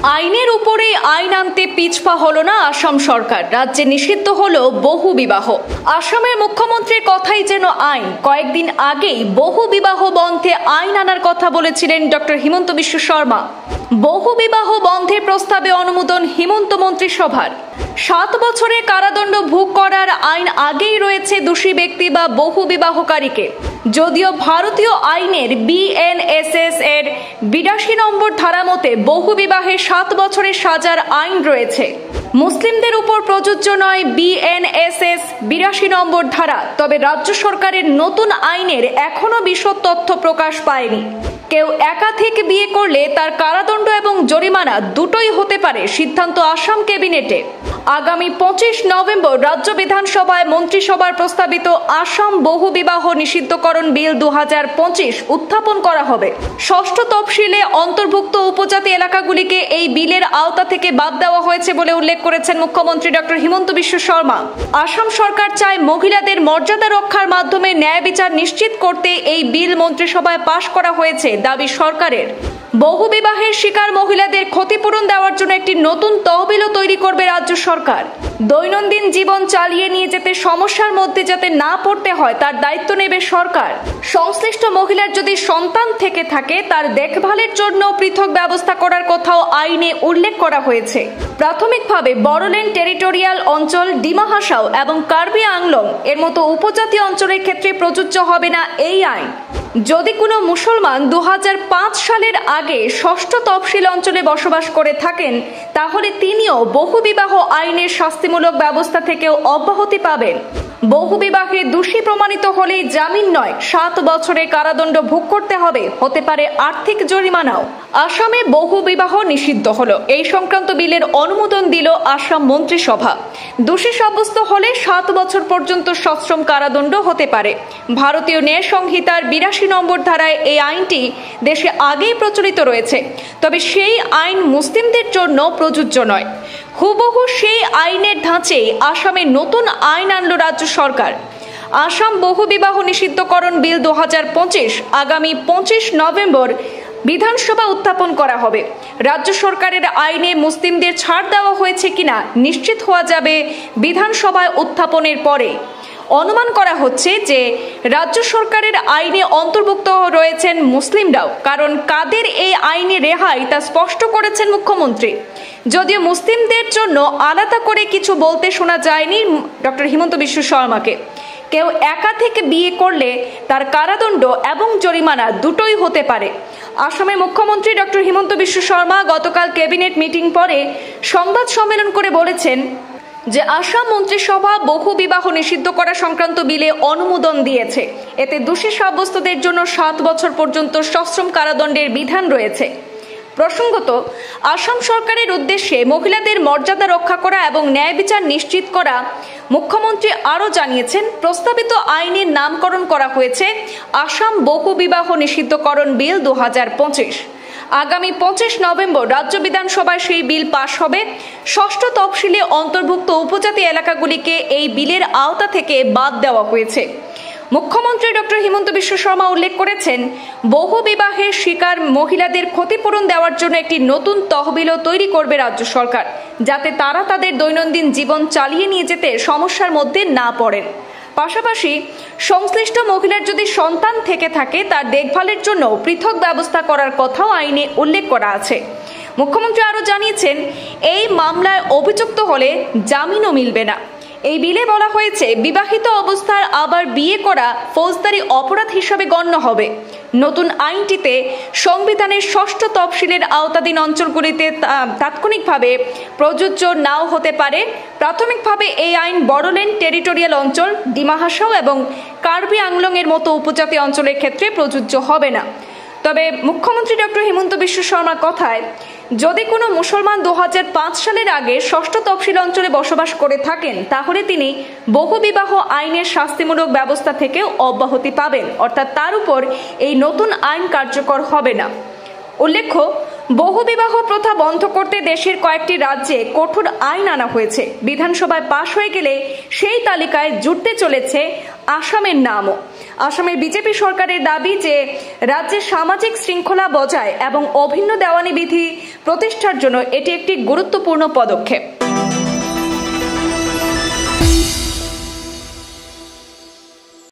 আইনের উপরে আইন আনতে পিছপা হলো না আসাম সরকার। রাজ্যে নিষিদ্ধ হলো বহু বিবাহ। আসামের মুখ্যমন্ত্রীর কথাই যেন আইন। কয়েকদিন আগেই বহু বিবাহ বন্ধে আইন আনার কথা বলেছিলেন ডক্টর হিমন্ত বিশ্ব শর্মা। বহু বিবাহ বন্ধের প্রস্তাবে অনুমোদন হিমন্ত মন্ত্রিসভার। 7 বছরের কারাদণ্ড ভোগ করার আইন আগেই রয়েছে দোষী ব্যক্তি বা বহু বিবাহকারীকে। যদিও ভারতীয় আইনের BNSS এর 82 নম্বর ধারা মতে বহু বিবাহে 7 বছরের সাজার আইন রয়েছে। মুসলিমদের উপর প্রযোজ্য নয় BNSS 82 নম্বর ধারা। তবে রাজ্য সরকারের নতুন আইনের এখনো বিশদ তথ্য প্রকাশ পায়নি। কেউ একাধিক বিয়ে করলে তার কারাদণ্ড এবং জরিমানা দুটোই হতে পারে, সিদ্ধান্ত আসাম ক্যাবিনেটে। আগামী 25 নভেম্বর রাজ্য বিধানসভায় মন্ত্রিসভার প্রস্তাবিত আসাম বহু বিবাহ নিষিদ্ধকরণ বিল 2025 উত্থাপন করা হবে। 6ষ্ঠ তফসিলে অন্তর্ভুক্ত উপজাতি এলাকাগুলিকে এই বিলের আওতা থেকে বাদ দেওয়া হয়েছে বলে উল্লেখ করেছেন মুখ্যমন্ত্রী ডক্টর হিমন্ত বিশ্ব শর্মা। আসাম সরকার চায় মহিলাদের মর্যাদা রক্ষার মাধ্যমে ন্যায় বিচার নিশ্চিত করতে এই বিল মন্ত্রিসভায় পাশ করা হয়েছে দাবি সরকারের। বহু বিবাহের শিকার মহিলাদের ক্ষতিপূরণ দেওয়ার জন্য একটি নতুন তহবিলও তৈরি করবে রাজ্য সরকার। দৈনন্দিন জীবন চালিয়ে নিয়ে যেতে সমস্যার মধ্যে যাতে না পড়তে হয় তার দায়িত্ব নেবে সরকার। সংশ্লিষ্ট মহিলার যদি সন্তান থেকে থাকে তার দেখভালের জন্য পৃথক ব্যবস্থা করার কথাও আইনে উল্লেখ করা হয়েছে। প্রাথমিকভাবে বড়োল্যান্ড টেরিটোরিয়াল অঞ্চল, ডিমা হাসাও এবং কার্বি আংলং এর মতো উপজাতি অঞ্চলের ক্ষেত্রে প্রযোজ্য হবে না এই আইন। যদি কোনো মুসলমান 2005 সালের আগে 6ষ্ঠ তফসিল অঞ্চলে বসবাস করে থাকেন তাহলে তিনিও বহু বিবাহ আইনের শাস্তিমূলক ব্যবস্থা থেকেও অব্যাহতি পাবেন। বহু বিবাহে দোষী প্রমাণিত হলেই জামিন নয়, 7 বছরের কারাদণ্ড ভোগ করতে হবে, হতে পারে আর্থিক জরিমানাও। আসামে বহু বিবাহ নিষিদ্ধ হলো। এই সংক্রান্ত বিলের অনুমোদন দিল আসাম মন্ত্রিসভা। দোষী সাব্যস্ত হলে 7 বছর পর্যন্ত সশ্রম কারাদণ্ড হতে পারে। ভারতীয় ন্যায় সংহিতার 82 নম্বর ধারায় এই আইনটি দেশে আগেই প্রচলিত রয়েছে। তবে সেই আইন মুসলিমদের জন্য প্রযোজ্য নয়। হুবহু সেই আইনের ধাঁচেই আসামে নতুন আইন আনল রাজ্য সরকার। আসাম বহু বিবাহ নিষিদ্ধকরণ বিল 2025 আগামী 25 নভেম্বর বিধানসভা উত্থাপন করা হবে। রাজ্য সরকারের আইনে মুসলিমদের ছাড় দেওয়া হয়েছে কিনা নিশ্চিত হওয়া যাবে বিধানসভায় উত্থাপনের পরে। অনুমান করা হচ্ছে যে রাজ্য সরকারের আইনে অন্তর্ভুক্ত রয়েছেন মুসলিমরাও, কারণ কাদের এই আইনে রেহাই তা স্পষ্ট করেছেন মুখ্যমন্ত্রী। যদিও মুসলিমদের জন্য আলাদা করে কিছু বলতে শোনা যায়নি ডক্টর হিমন্ত বিশ্ব শর্মাকে। কেউ একাধিক বিয়ে করলে তার কারাদণ্ড এবং জরিমানা দুটোই হতে পারে। আসামের মুখ্যমন্ত্রী ডক্টর হিমন্ত বিশ্ব শর্মা গতকাল ক্যাবিনেট মিটিং পরে সংবাদ সম্মেলন করে বলেছেন যে আসাম মন্ত্রিসভা বহু বিবাহ নিষিদ্ধ করা সংক্রান্ত বিলে অনুমোদন দিয়েছে। এতে দোষী সাব্যস্তদের জন্য 7 বছর পর্যন্ত সশ্রম কারাদণ্ডের বিধান রয়েছে। প্রসঙ্গত, আসাম সরকারের উদ্দেশ্যে মহিলাদের মর্যাদা রক্ষা করা এবং ন্যায় বিচার নিশ্চিত করা। মুখ্যমন্ত্রী আরও জানিয়েছেন, প্রস্তাবিত আইনের নামকরণ করা হয়েছে আসাম বহু বিবাহ নিষিদ্ধকরণ বিল 2025। আগামী 25 নভেম্বর রাজ্য বিধানসভায় সেই বিল পাশ হবে। 6ষ্ঠ তফসিলে অন্তর্ভুক্ত উপজাতি এলাকাগুলিকে এই বিলের আওতা থেকে বাদ দেওয়া হয়েছে। মুখ্যমন্ত্রী ডক্টর হিমন্ত বিশ্ব শর্মা উল্লেখ করেছেন, বহু বিবাহের শিকার মহিলাদের ক্ষতিপূরণ দেওয়ার জন্য একটি নতুন তহবিলও তৈরি করবে রাজ্য সরকার, যাতে তারা তাদের দৈনন্দিন জীবন চালিয়ে নিয়ে যেতে সমস্যার মধ্যে না পড়েন। পাশাপাশি সংশ্লিষ্ট মহিলার যদি সন্তান থেকে থাকে তার দেখভালের জন্য পৃথক ব্যবস্থা করার কথাও আইনে উল্লেখ করা আছে। মুখ্যমন্ত্রী আরও জানিয়েছেন, এই মামলায় অভিযুক্ত হলে জামিনও মিলবে না। এই বিলে বলা হয়েছে বিবাহিত অবস্থায় আবার বিয়ে করা ফৌজদারি অপরাধ হিসাবে গণ্য হবে। নতুন আইনটিতে সংবিধানের 6ষ্ঠ তফসিলের আওতাধীন অঞ্চলগুলিতে তাৎক্ষণিকভাবে প্রযোজ্য নাও হতে পারে। প্রাথমিকভাবে এই আইন বড়োল্যান্ড টেরিটোরিয়াল অঞ্চল, ডিমা হাসাও এবং কার্বি আংলং এর মতো উপজাতি অঞ্চলের ক্ষেত্রে প্রযোজ্য হবে না। তবে মুখ্যমন্ত্রী ডক্টর হিমন্ত বিশ্ব শর্মার কথায়, যদি কোনো মুসলমান 2005 সালের আগে 6ষ্ঠ তফসিল অঞ্চলে বসবাস করে থাকেন তাহলে তিনি বহু বিবাহ আইনের শাস্তিমূলক ব্যবস্থা থেকেও অব্যাহতি পাবেন, অর্থাৎ তার উপর এই নতুন আইন কার্যকর হবে না। উল্লেখ্য, বহুবিবাহ প্রথা বন্ধ করতে দেশের কয়েকটি রাজ্যে কঠোর আইন আনা হয়েছে। বিধানসভায় পাশ হয়ে গেলে সেই তালিকায় জুটতে চলেছে আসামের নামও। আসামের বিজেপি সরকারের দাবি যে রাজ্যের সামাজিক শৃঙ্খলা বজায় এবং অভিন্ন দেওয়ানি বিধি প্রতিষ্ঠার জন্য এটি একটি গুরুত্বপূর্ণ পদক্ষেপ।